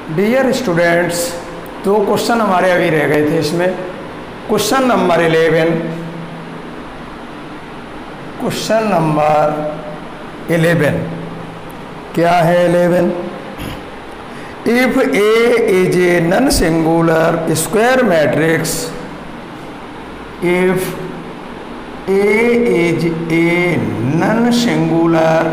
Dear students, दो question हमारे अभी रह गए थे इसमें। क्वेश्चन नंबर 11 क्या है 11? If A is a non singular square matrix, if A is a non singular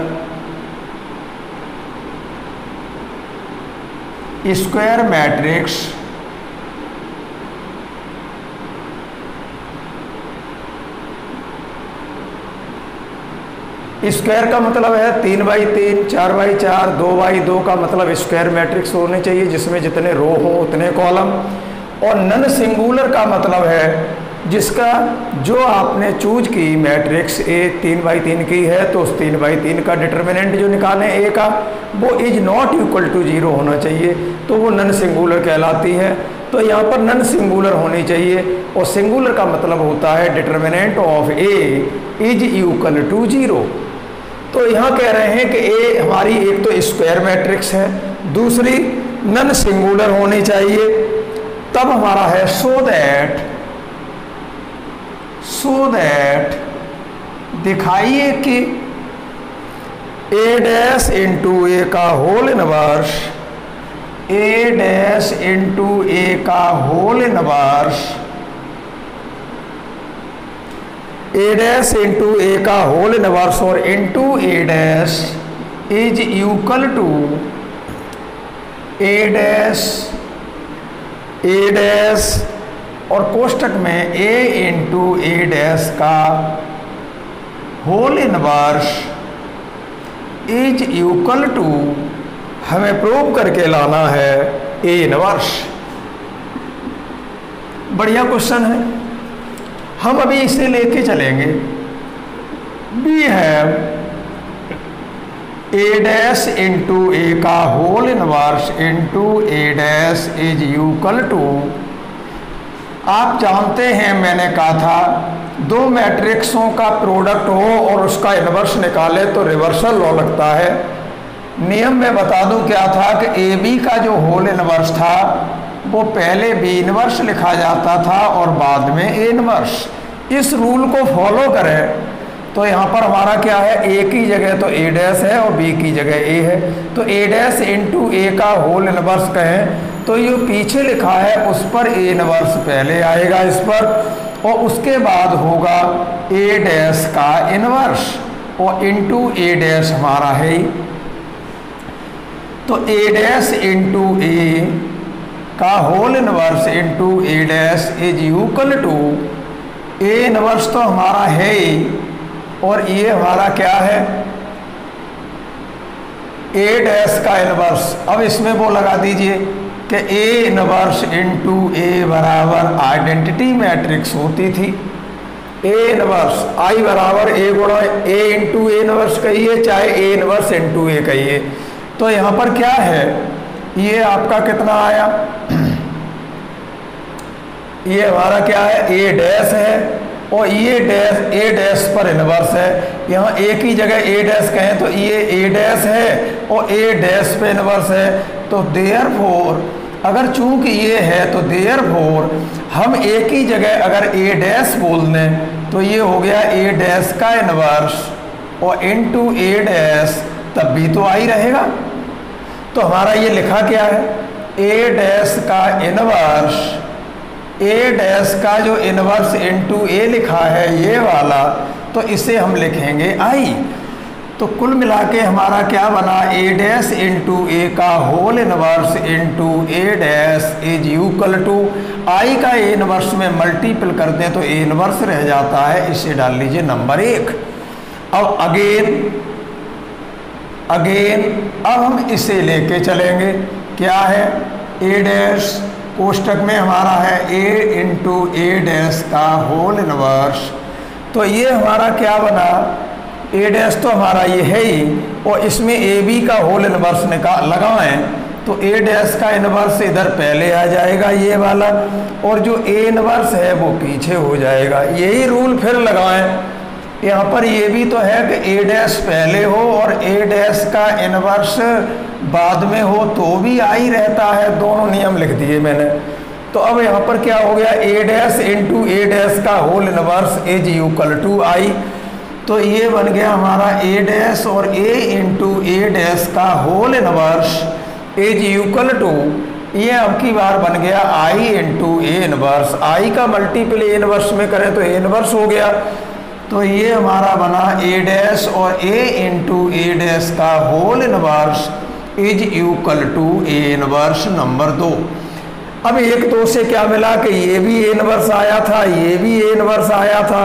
square matrix square का मतलब है 3x3, 4x4, 2x2 का मतलब स्क्वायर मैट्रिक्स होने चाहिए जिसमें जितने रो हो उतने कॉलम। और नॉन सिंगुलर का मतलब है जिसका जो आपने चूज की मैट्रिक्स ए 3x3 की है तो उस 3x3 का डिटर्मिनेंट जो निकालें ए का वो इज नॉट इक्वल टू 0 होना चाहिए, तो वो नॉन सिंगुलर कहलाती है। तो यहाँ पर नॉन सिंगुलर होनी चाहिए और सिंगुलर का मतलब होता है determinant of A is equal to 0। तो यहाँ कह रहे हैं कि ए हमारी एक तो स्क्वायर मैट्रिक्स है, दूसरी नॉन सिंगुलर होनी चाहिए। तब हमारा है सो दैट दिखाइए कि ए डैश इंटू ए का whole inverse, A dash into A का whole inverse, A dash into A का होल इनवर्स और into A dash is equal to A dash और कोष्टक में ए इंटू ए डैश का whole inverse is equal to, हमें prove करके लाना है ए इनवर्स। बढ़िया क्वेश्चन है, हम अभी इसे लेके चलेंगे। बी है ए डैश इंटू ए का whole inverse into A dash is equal to, आप जानते हैं मैंने कहा था दो मैट्रिक्सों का प्रोडक्ट हो और उसका इनवर्स निकाले तो रिवर्सल लॉ लगता है। नियम में बता दूं क्या था कि ए बी का जो होल इनवर्स था वो पहले बी इनवर्स लिखा जाता था और बाद में ए इनवर्स। इस रूल को फॉलो करें तो यहाँ पर हमारा क्या है, ए की जगह तो ए डैश है और बी की जगह ए है, तो ए डैश इंटू ए का होल इनवर्स कहें तो ये पीछे लिखा है उस पर ए इनवर्स पहले आएगा इस पर, और उसके बाद होगा ए डैश का इनवर्स और इंटू ए डैश हमारा है। तो ए डैश इंटू ए का whole inverse into A dash is equal to, A inverse तो हमारा है और ये हमारा क्या है, ए डैश का इनवर्स। अब इसमें वो लगा दीजिए कि ए इनवर्स इंटू ए बराबर आइडेंटिटी मैट्रिक्स होती थी। ए इनवर्स आई बराबर ए गुणा ए इंटू ए इनवर्स कहिए चाहे ए इनवर्स इंटू ए कहिए। तो यहाँ पर क्या है, ये आपका कितना आया, ये हमारा क्या है, ए डैश है और ये डैश ए डैश पर इनवर्स है। यहाँ ए की जगह ए डैश कहें तो ये ए डैश है और ए डैश पे इनवर्स है। तो देयरफॉर अगर चूंकि ये है तो देयरफॉर हम ए की जगह अगर ए डैश बोल दें तो ये हो गया ए डैश का इनवर्स और इनटू ए डैश, तब भी तो आई रहेगा। तो हमारा ये लिखा क्या है, ए डैश का इनवर्स, ए डैश का जो इनवर्स इंटू ए लिखा है ये वाला, तो इसे हम लिखेंगे आई। तो कुल मिला के हमारा क्या बना, ए डैश इंटू ए का whole inverse into A dash is equal to, I का ए इनवर्स में मल्टीपल कर दें तो ए इनवर्स रह जाता है, इसे डाल लीजिए नंबर 1। अब अगेन अब हम इसे लेके चलेंगे, क्या है, ए डैश कोष्टक में हमारा है ए इंटू ए डैश का होल इनवर्स। तो ये हमारा क्या बना, ए डैश तो हमारा ये है ही और इसमें ए बी का होल इनवर्स लगाएं तो ए डैश का इनवर्स इधर पहले आ जाएगा ये वाला और जो ए इनवर्स है वो पीछे हो जाएगा। यही रूल फिर लगाएं यहाँ पर ये भी तो है कि ए डैश पहले हो और ए डैश का इनवर्स बाद में हो तो भी आई रहता है, दोनों नियम लिख दिए मैंने। तो अब यहाँ पर क्या हो गया, A dash into A dash का whole inverse is equal to I. तो ये बन गया हमारा ए डैश और ए इंटू ए डैश का whole inverse is equal to, ये अब की बार बन गया आई इंटू ए इनवर्स। आई का मल्टीपल ए इनवर्स में करें तो ए इनवर्स हो गया। तो ये हमारा बना ए डैश और ए इंटू ए डैश का whole inverse is equal to A inverse number 2। अब 1 2 से क्या मिला कि ये भी ए इनवर्स आया था, ये भी ए इनवर्स आया था,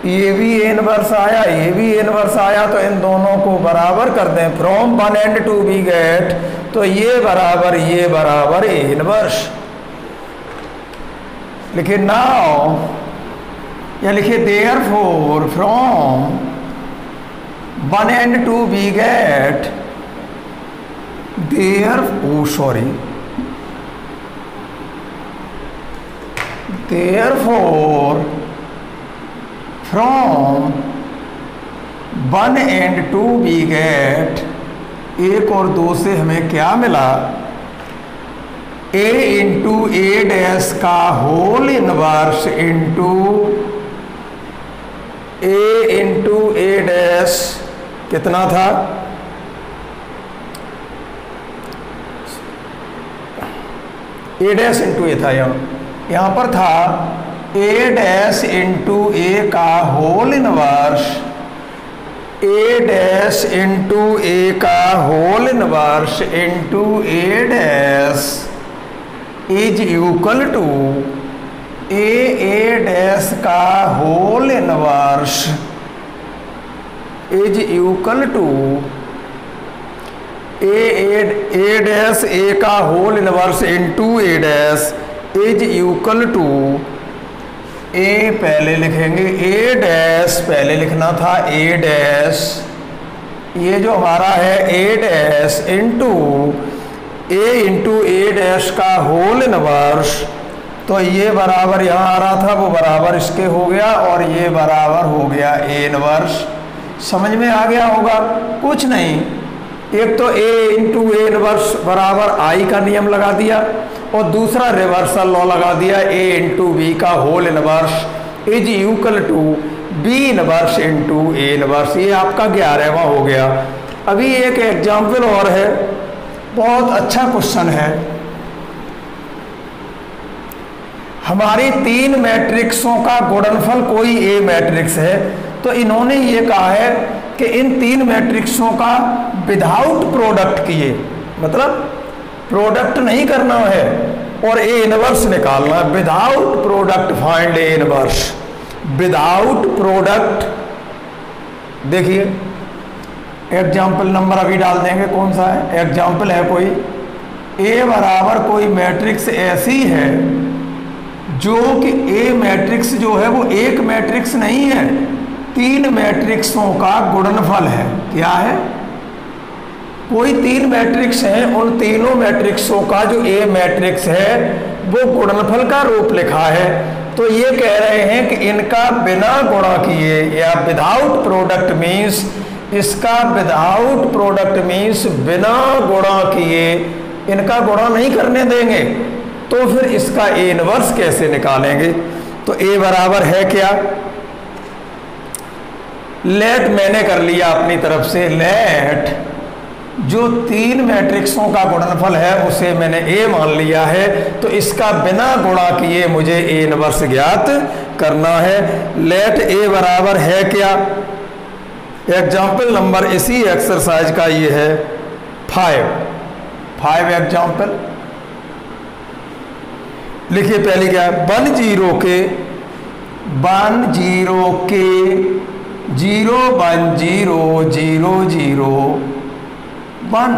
ये भी ए इनवर्स आया, ये भी ए इनवर्स आया। तो इन दोनों को बराबर कर दें, फ्रॉम 1 एंड 2 वी गेट, तो ये बराबर ए इनवर्स। लिखिए नाउ, या लिखिए therefore from 1 and 2 we get therefore from 1 and 2 we get, 1 और 2 से हमें क्या मिला, a इंटू ए डैश का whole inverse into A dash कितना था, ए डैश इंटू ए था, यहाँ पर था ए डैश इंटू ए का whole inverse, A dash into A का whole inverse into A dash is equal to A dash का whole inverse is equal to A dash A का whole inverse into A dash is equal to, A पहले लिखेंगे, ए dash पहले लिखना था, ए dash, ये जो हमारा है ए डैश इंटू ए डैश का होल इनवर्स। तो ये बराबर यहाँ आ रहा था, वो बराबर इसके हो गया और ये बराबर हो गया ए इनवर्स। समझ में आ गया होगा, कुछ नहीं, एक तो ए इंटू ए इनवर्स बराबर आई का नियम लगा दिया और दूसरा रिवर्सल लॉ लगा दिया, ए इंटू बी का whole inverse is equal to B inverse into A inverse. ये आपका 11वां हो गया। अभी एक एग्जाम्पल और है, बहुत अच्छा क्वेश्चन है। हमारी 3 मैट्रिक्सों का गुणनफल कोई ए मैट्रिक्स है, तो इन्होंने ये कहा है कि इन 3 मैट्रिक्सों का विदाउट प्रोडक्ट किए, मतलब प्रोडक्ट नहीं करना है और ए इनवर्स निकालना है। Without product find A inverse, without product. देखिए एग्जाम्पल नंबर अभी डाल देंगे, कौन सा है एग्जाम्पल, है कोई ए बराबर कोई मैट्रिक्स ऐसी है जो कि ए मैट्रिक्स जो है वो एक मैट्रिक्स नहीं है, 3 मैट्रिक्सों का गुणनफल है। क्या है, कोई 3 मैट्रिक्स हैं, उन तीनों मैट्रिक्सों का जो ए मैट्रिक्स है वो गुणनफल का रूप लिखा है। तो ये कह रहे हैं कि इनका बिना गुणा किए, या विदाउट प्रोडक्ट मीन्स, इसका विदाउट प्रोडक्ट मीन्स बिना गुणा किए, इनका गुणा नहीं करने देंगे, तो फिर इसका ए इनवर्स कैसे निकालेंगे। तो ए बराबर है क्या, लेट मैंने कर लिया अपनी तरफ से, लेट जो 3 मैट्रिक्सों का गुणनफल है उसे मैंने ए मान लिया है, तो इसका बिना गुणा किए मुझे ए इनवर्स ज्ञात करना है। लेट ए बराबर है क्या, एग्जाम्पल नंबर इसी एक्सरसाइज का ये है 5 एग्जाम्पल। लिखिए पहले क्या है, 1 0 के 1 0 के 0 1 0 0 0 1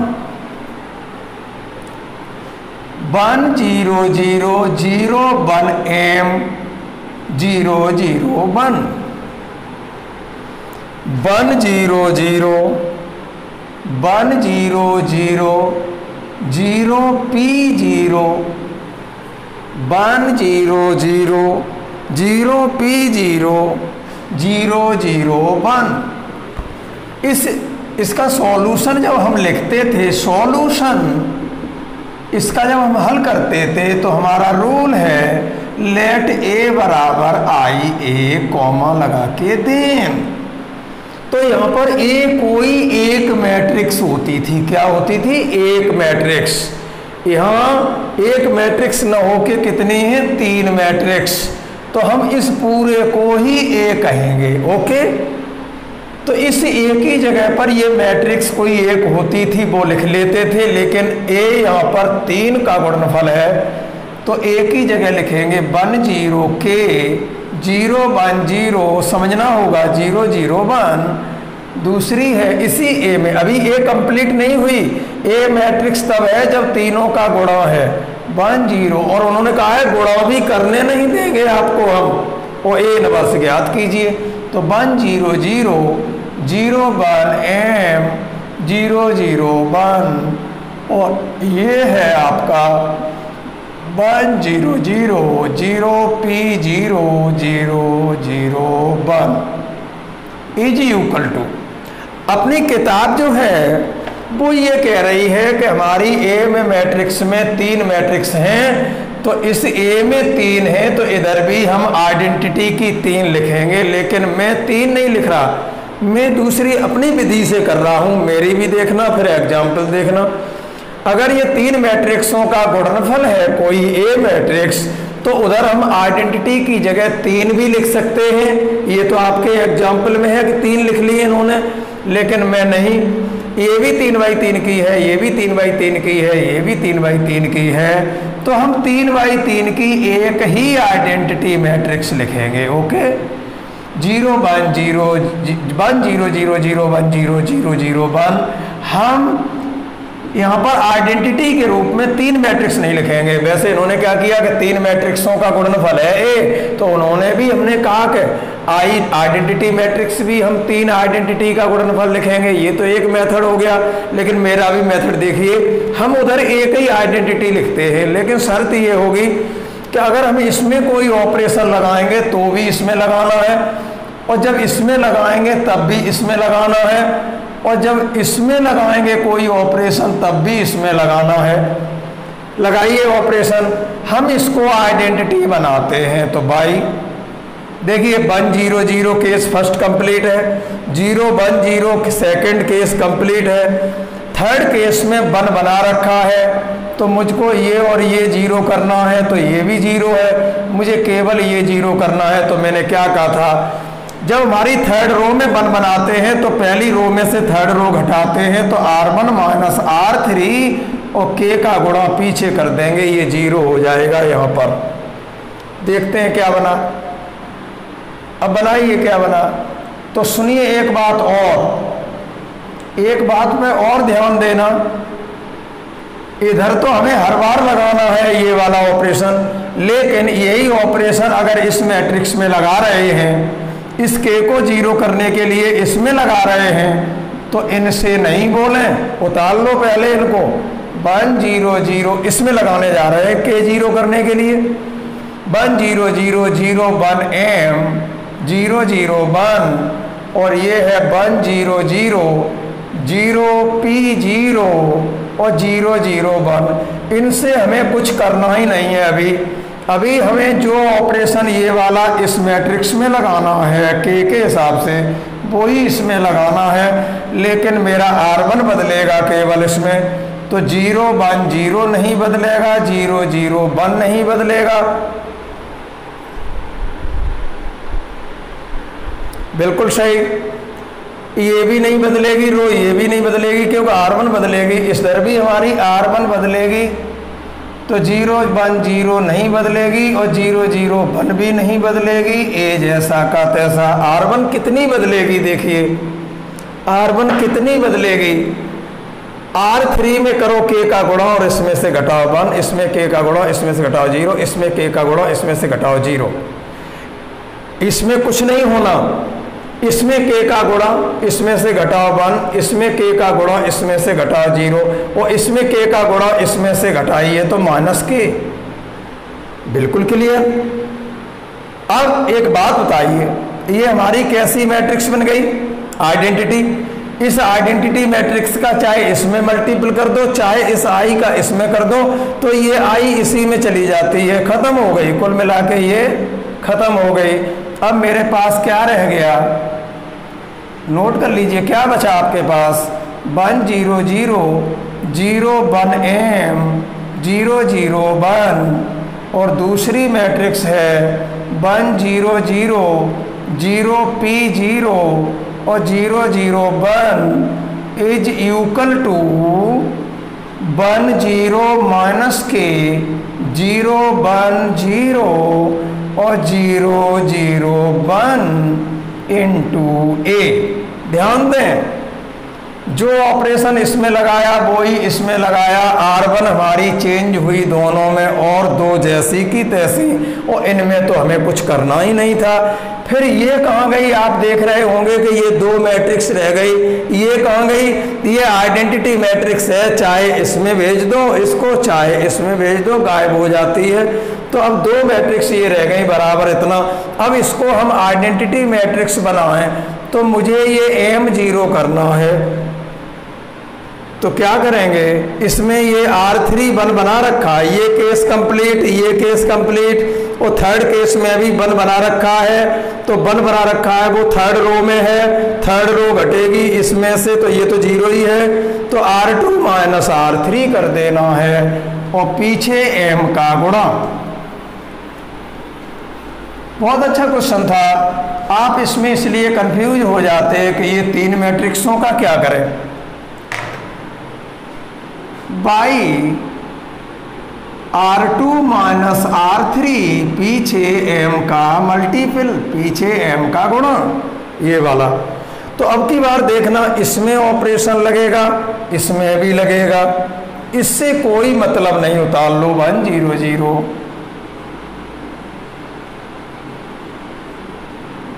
1 0 0 0 1 m 0 0 1 1 0 0 1 0 0 0 p 0 1 0 0 0 p 0 0 0 1। इसका सॉल्यूशन जब हम लिखते थे, सॉल्यूशन इसका जब हम हल करते थे तो हमारा रूल है लेट ए बराबर आई ए कॉमा लगा के दें। तो यहाँ पर ए कोई एक मैट्रिक्स होती थी। क्या होती थी? एक मैट्रिक्स। यहाँ एक मैट्रिक्स न होके कितनी है? 3 मैट्रिक्स। तो हम इस पूरे को ही ए कहेंगे। ओके, तो इस एक ही जगह पर ये मैट्रिक्स कोई एक होती थी वो लिख लेते थे, लेकिन ए यहाँ पर 3 का गुणनफल है तो एक ही जगह लिखेंगे 1 0 के 0 1 0। समझना होगा 0 0 1। दूसरी है इसी ए में, अभी ए कंप्लीट नहीं हुई। ए मैट्रिक्स तब है जब तीनों का गुणा है 1 0, और उन्होंने कहा है गुणा भी करने नहीं देंगे आपको हम, वो ए इनवर्स ज्ञात कीजिए। तो 1 0 0 0 1 m 0 0 1, और ये है आपका 1 0 0 0 p 0 0 0 1 इज इक्वल टू। अपनी किताब जो है वो ये कह रही है कि हमारी ए में मैट्रिक्स में 3 मैट्रिक्स हैं, तो इस ए में 3 है तो इधर भी हम आइडेंटिटी की 3 लिखेंगे। लेकिन मैं 3 नहीं लिख रहा, मैं दूसरी अपनी विधि से कर रहा हूँ। मेरी भी देखना, फिर एग्जाम्पल देखना। अगर ये 3 मैट्रिक्सों का गुणनफल है कोई ए मैट्रिक्स, तो उधर हम आइडेंटिटी की जगह 3 भी लिख सकते हैं। ये तो आपके एग्जाम्पल में है कि 3 लिख लिए इन्होंने, लेकिन मैं नहीं। ये भी 3 बाई 3 की है, ये भी 3 बाई 3 की है, ये भी 3 बाई 3 की है, तो हम 3 बाई 3 की एक ही आइडेंटिटी मैट्रिक्स लिखेंगे। ओके, 0 1 0 1 0 0 0 1 0 0 0 1। हम यहाँ पर आइडेंटिटी के रूप में 3 मैट्रिक्स नहीं लिखेंगे। वैसे इन्होंने क्या किया कि 3 मैट्रिक्सों का गुणनफल है ए, तो उन्होंने भी हमने कहा कि आइडेंटिटी मैट्रिक्स भी हम 3 आइडेंटिटी का गुणनफल लिखेंगे। ये तो एक मेथड हो गया, लेकिन मेरा भी मेथड देखिए, हम उधर एक ही आइडेंटिटी लिखते हैं, लेकिन शर्त ये होगी कि अगर हम इसमें कोई ऑपरेशन लगाएंगे तो भी इसमें लगाना है, और जब इसमें लगाएंगे तब भी इसमें लगाना है, और जब इसमें लगाएंगे कोई ऑपरेशन तब भी इसमें लगाना है। लगाइए ऑपरेशन, हम इसको आइडेंटिटी बनाते हैं। तो भाई देखिए 1 0 0 केस फर्स्ट कंप्लीट है, 0 1 0 सेकंड केस कंप्लीट है, थर्ड केस में 1 बना रखा है, तो मुझको ये और ये 0 करना है, तो ये भी 0 है, मुझे केवल ये 0 करना है। तो मैंने क्या कहा था, जब हमारी थर्ड रो में 1 बनाते हैं तो पहली रो में से थर्ड रो घटाते हैं, तो R1 माइनस R3 और K का गुणा पीछे कर देंगे, ये 0 हो जाएगा। यहाँ पर देखते हैं क्या बना। अब बनाइए क्या बना। तो सुनिए एक बात और, एक बात में और ध्यान देना, इधर तो हमें हर बार लगाना है ये वाला ऑपरेशन, लेकिन यही ऑपरेशन अगर इस मैट्रिक्स में लगा रहे हैं, इस K को 0 करने के लिए इसमें लगा रहे हैं, तो इनसे नहीं बोलें, उतार लो पहले इनको। 1 0 0 इसमें लगाने जा रहे हैं K 0 करने के लिए, 1 0 0 0 1 m 0 0 1, और ये है 1 0 0 0 p 0 और 0 0 1। इनसे हमें कुछ करना ही नहीं है। अभी हमें जो ऑपरेशन ये वाला इस मैट्रिक्स में लगाना है K के हिसाब से, वो ही इसमें लगाना है, लेकिन मेरा R1 बदलेगा केवल इसमें, तो 0 1 0 नहीं बदलेगा, 0 0 1 नहीं बदलेगा, बिल्कुल सही। ये भी नहीं बदलेगी रो, ये भी नहीं बदलेगी, क्योंकि R1 बदलेगी, इस तरह भी हमारी R1 बदलेगी, तो 0 1 0 नहीं बदलेगी और 0 0 1 भी नहीं बदलेगी, ए जैसा का तैसा। R1 कितनी बदलेगी, देखिए R1 कितनी बदलेगी, R3 में करो K का गुणा और इसमें से घटाओ 1, इसमें K का गुणा इसमें से घटाओ 0, इसमें K का गुणा इसमें से घटाओ 0। इसमें कुछ नहीं होना, इसमें K का गुणा इसमें से घटाओ 1, इसमें K का गुणा इसमें से घटाओ 0, और इसमें K का गुणा इसमें से घटाइए तो माइनस K। बिल्कुल क्लियर। अब एक बात बताइए, ये हमारी कैसी मैट्रिक्स बन गई, आइडेंटिटी। इस आइडेंटिटी मैट्रिक्स का चाहे इसमें मल्टीपल कर दो, चाहे इस आई का इसमें कर दो, तो ये आई इसी में चली जाती है, खत्म हो गई, कुल मिला के ये खत्म हो गई। अब मेरे पास क्या रह गया, नोट कर लीजिए क्या बचा आपके पास, 1 0 0 0 1 M 0 0 1, और दूसरी मैट्रिक्स है 1 0 0 0 P 0 और 0 0 1 इज इक्वल टू 1 0 माइनस के 0 1 0 और 0 0 1 इंटू ए। ध्यान दें, जो ऑपरेशन इसमें लगाया वो ही इसमें लगाया, R1 हमारी चेंज हुई दोनों में और दो जैसी की तैसी, और इनमें तो हमें कुछ करना ही नहीं था। फिर ये कहाँ गई, आप देख रहे होंगे कि ये दो मैट्रिक्स रह गई, ये कहाँ गई, ये आइडेंटिटी मैट्रिक्स है, चाहे इसमें भेज दो इसको चाहे इसमें भेज दो, गायब हो जाती है। तो अब दो मैट्रिक्स ये रह गई बराबर इतना। अब इसको हम आइडेंटिटी मैट्रिक्स बनाएं तो मुझे ये M0 करना है, तो क्या करेंगे, इसमें ये R3 1 बना रखा है, ये केस कंप्लीट, ये केस कंप्लीट, और थर्ड केस में भी 1 बना रखा है, तो 1 बना रखा है वो थर्ड रो में है, थर्ड रो घटेगी इसमें से, तो ये तो 0 ही है, तो R2 माइनस R3 कर देना है, और पीछे M का गुणा। बहुत अच्छा क्वेश्चन था, आप इसमें इसलिए कंफ्यूज हो जाते हैं कि ये तीन मैट्रिक्सों का क्या करें। बाई R2 माइनस R3 पीछे M का मल्टीपल, पीछे M का गुणा, ये वाला। तो अब की बार देखना, इसमें ऑपरेशन लगेगा, इसमें भी लगेगा, इससे कोई मतलब नहीं, उतार लो 1 0 0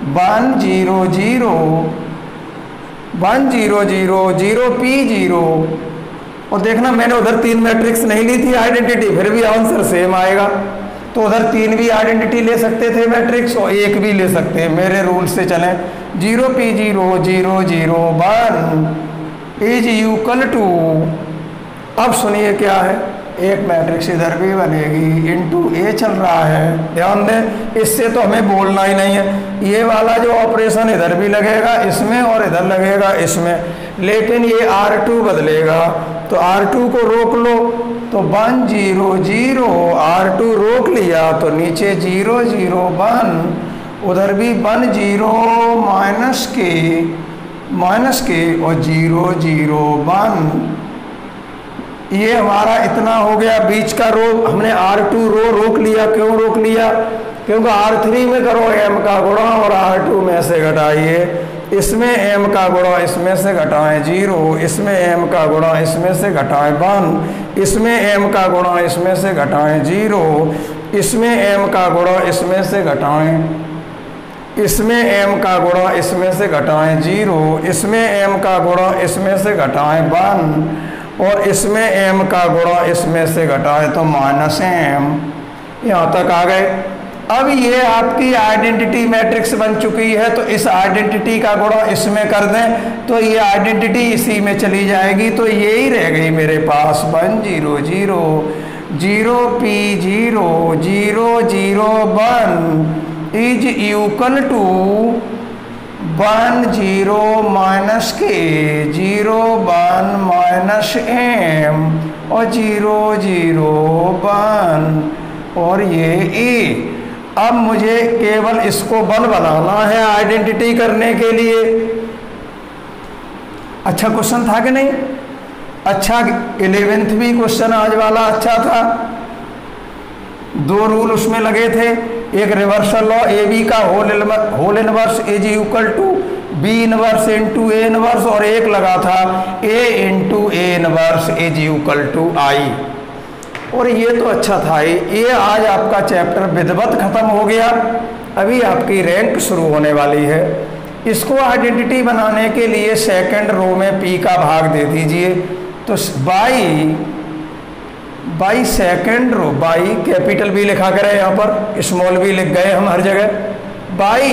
1 0 0 1 0 0 0 P 0, और देखना मैंने उधर तीन मैट्रिक्स नहीं ली थी आइडेंटिटी, फिर भी आंसर सेम आएगा। तो उधर तीन भी आइडेंटिटी ले सकते थे मैट्रिक्स, और एक भी ले सकते हैं, मेरे रूल से चलें। 0 P 0 0 0 1 इज इक्वल टू, अब सुनिए क्या है, एक मैट्रिक्स इधर भी बनेगी, इंटू ए चल रहा है, ध्यान दें, इससे तो हमें बोलना ही नहीं है। ये वाला जो ऑपरेशन इधर भी लगेगा इसमें और इधर लगेगा इसमें, लेकिन ये R2 बदलेगा, तो R2 को रोक लो, तो 1 0 0 R2 रोक लिया, तो नीचे 0 0 1, उधर भी 1 0 माइनस के और 0 0 1, ये हमारा इतना हो गया। बीच का रो हमने R2 रो रोक लिया, क्यों रोक लिया, क्योंकि R3 में करो M का गुणा और R2 में से घटाइए, इसमें M का गुणा इसमें से घटाएं 0, इसमें M का गुणा इसमें से घटाएं 1, इसमें M का गुणा इसमें से घटाएं 0, इसमें M का गुणा इसमें से घटाएं, इसमें M का गुणा इसमें से घटाएं 0, इसमें M का गुणा इसमें से घटाएं 1, और इसमें M का गुणा इसमें से घटाए तो माइनस M। यहाँ तक आ गए। अब ये आपकी आइडेंटिटी मैट्रिक्स बन चुकी है, तो इस आइडेंटिटी का गुणा इसमें कर दें तो ये आइडेंटिटी इसी में चली जाएगी, तो ये ही रह गई मेरे पास 1 0 0 0 P 0 0 0 1 is equal to 1 0 minus के 0 1 माइनस M और 0 0 1 और ये E। अब मुझे केवल इसको 1 बनाना है आइडेंटिटी करने के लिए। अच्छा क्वेश्चन था कि नहीं? अच्छा 11th भी क्वेश्चन आज वाला अच्छा था। दो रूल उसमें लगे थे, एक रिवर्सल लॉ ए बी का whole inverse is equal to B inverse into A inverse, और एक लगा था A into A inverse is equal to I. और ये तो अच्छा था। ये आज आपका चैप्टर विधिवत खत्म हो गया। अभी आपकी रैंक शुरू होने वाली है। इसको आइडेंटिटी बनाने के लिए सेकंड रो में पी का भाग दे दीजिए, तो by second row, by capital B लिखा करें, यहाँ पर स्मॉल बी लिख गए हम हर जगह, बाई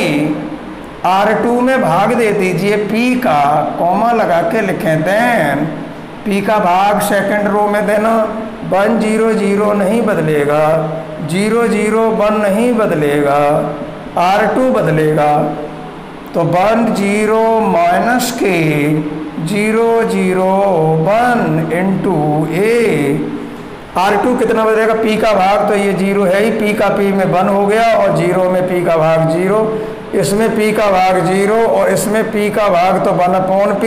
R2 में भाग दे दीजिए P का, कॉमा लगा के लिखें देन P का भाग सेकंड रो में देना। 1 0 0 नहीं बदलेगा, 0 0 1 नहीं बदलेगा, R2 बदलेगा। तो 1 0 माइनस के 0 0 1 इंटू ए। R2 कितना बदलेगा? P का भाग तो ये 0 है ही, P का P में 1 हो गया और 0 में P का भाग 0, इसमें P का भाग 0 और इसमें P का भाग तो 1 अपॉन P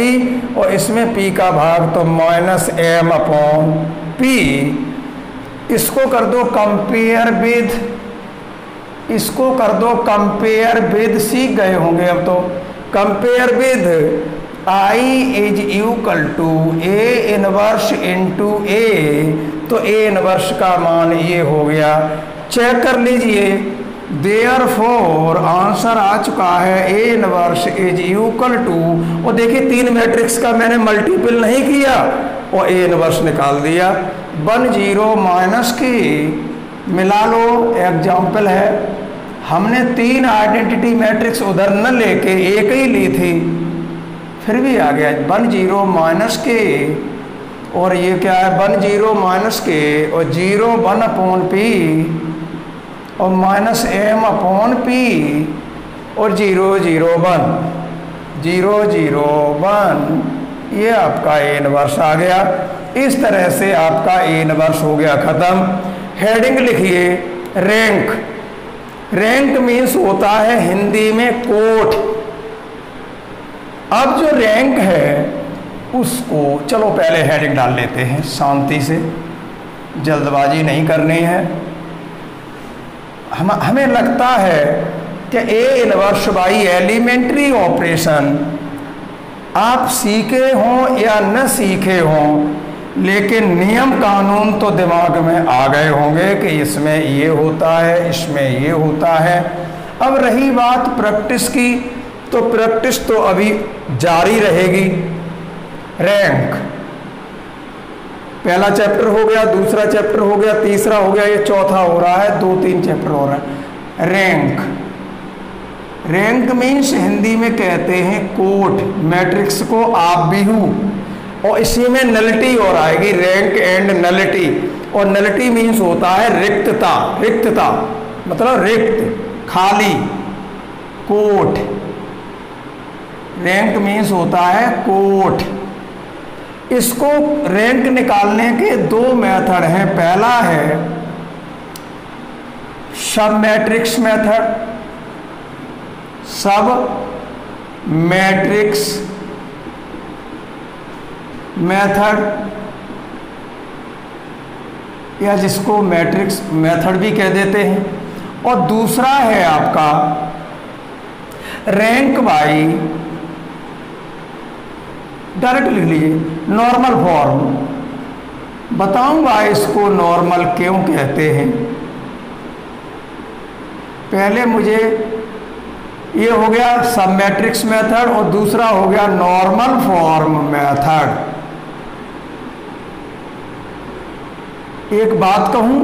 और इसमें P का भाग तो माइनस M अपॉन P। इसको कर दो कंपेयर विद, इसको कर दो कंपेयर विद, सीख गए होंगे अब तो। Compare with I is equal to A inverse into A, तो A इनवर्स का मान ये हो गया। चेक कर लीजिए, देयरफॉर आंसर आ चुका है A inverse is equal to, और देखिए 3 मैट्रिक्स का मैंने मल्टीपल नहीं किया और A इनवर्स निकाल दिया। 1 0 माइनस की मिला लो, एग्जाम्पल है, हमने 3 आइडेंटिटी मैट्रिक्स उधर न लेके एक ही ली थी, फिर भी आ गया 1 0 माइनस के, और ये क्या है 1 0 माइनस के और 0 1 अपॉन P और माइनस M अपॉन P और 0 0 1 0 0 1, ये आपका A इनवर्स आ गया। इस तरह से आपका A इनवर्स हो गया ख़त्म। हेडिंग लिखिए रैंक। रैंक मीन्स होता है हिंदी में कोट। अब जो रैंक है उसको, चलो पहले हेडिंग डाल लेते हैं शांति से, जल्दबाजी नहीं करनी है। हमें लगता है कि A inverse by elementary operation आप सीखे हों या न सीखे हों, लेकिन नियम कानून तो दिमाग में आ गए होंगे कि इसमें ये होता है, इसमें ये होता है। अब रही बात प्रैक्टिस की, तो प्रैक्टिस तो अभी जारी रहेगी। रैंक पहला चैप्टर हो गया, दूसरा चैप्टर हो गया, तीसरा हो गया, ये चौथा हो रहा है, 2-3 चैप्टर हो रहा है। रैंक, रैंक मीन्स हिंदी में कहते हैं कोट, मैट्रिक्स को आप भी हूँ, और इसी में नलिटी और आएगी, रैंक एंड नलिटी। और नलिटी मीन्स होता है रिक्तता, रिक्तता मतलब रिक्त, खाली, कोट। रैंक मीन्स होता है कोट। इसको रैंक निकालने के 2 मेथड हैं। पहला है सब मैट्रिक्स मेथड, सब मैट्रिक्स मेथड, या जिसको मैट्रिक्स मेथड भी कह देते हैं। और दूसरा है आपका रैंक बाई, डायरेक्ट लिख लीजिए, नॉर्मल फॉर्म। बताऊंगा इसको नॉर्मल क्यों कहते हैं। पहले मुझे ये हो गया सब मैट्रिक्स मेथड और दूसरा हो गया नॉर्मल फॉर्म मेथड। एक बात कहूं,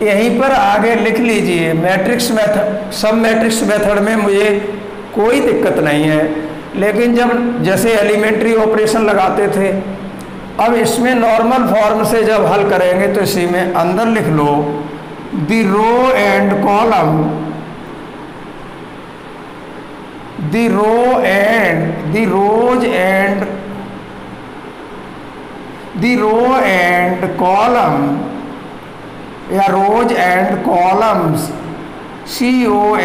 यहीं पर आगे लिख लीजिए, मैट्रिक्स मेथड, सब मैट्रिक्स मेथड में मुझे कोई दिक्कत नहीं है, लेकिन जब जैसे एलिमेंट्री ऑपरेशन लगाते थे, अब इसमें नॉर्मल फॉर्म से जब हल करेंगे तो इसी में अंदर लिख लो the row and column, the row and the rows and the row and column, या rows and columns,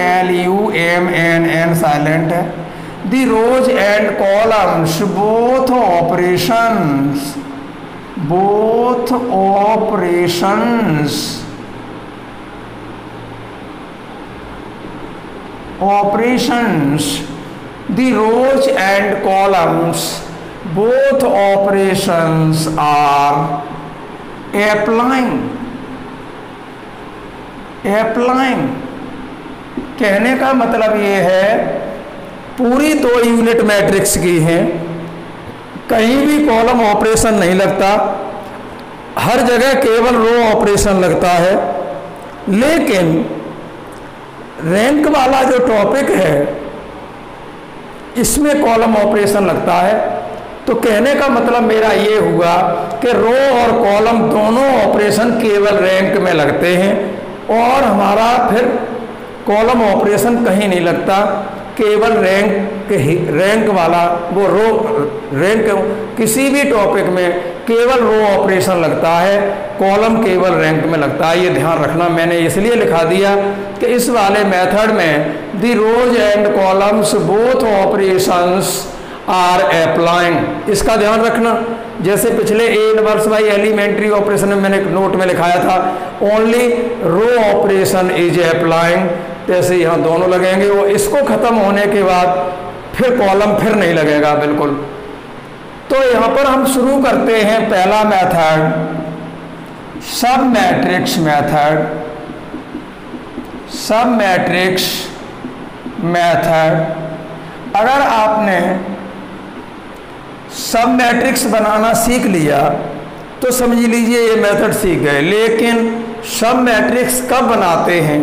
COLUMN silent है। The rows and columns, both operations, both operations, operations, the rows and columns, both operations are applying, applying कहने का मतलब ये है पूरी 2 unit matrix की हैं, कहीं भी कॉलम ऑपरेशन नहीं लगता, हर जगह केवल रो ऑपरेशन लगता है। लेकिन रैंक वाला जो टॉपिक है इसमें कॉलम ऑपरेशन लगता है। तो कहने का मतलब मेरा ये हुआ कि रो और कॉलम दोनों ऑपरेशन केवल रैंक में लगते हैं और हमारा फिर कॉलम ऑपरेशन कहीं नहीं लगता, केवल रैंक वाला वो रो रैंक किसी भी टॉपिक में केवल रो ऑपरेशन लगता है, कॉलम केवल रैंक में लगता है। ये ध्यान रखना, मैंने इसलिए लिखा दिया कि इस वाले मेथड में the rows and columns both operations are applying, इसका ध्यान रखना। जैसे पिछले A inverse by elementary operation में मैंने नोट में लिखाया था only row operation is applying, जैसे यहाँ दोनों लगेंगे, वो इसको ख़त्म होने के बाद फिर कॉलम फिर नहीं लगेगा बिल्कुल। तो यहाँ पर हम शुरू करते हैं पहला मेथड, सब मैट्रिक्स मेथड। सब मैट्रिक्स मेथड, अगर आपने सब मैट्रिक्स बनाना सीख लिया तो समझ लीजिए ये मेथड सीख गए। लेकिन सब मैट्रिक्स कब बनाते हैं?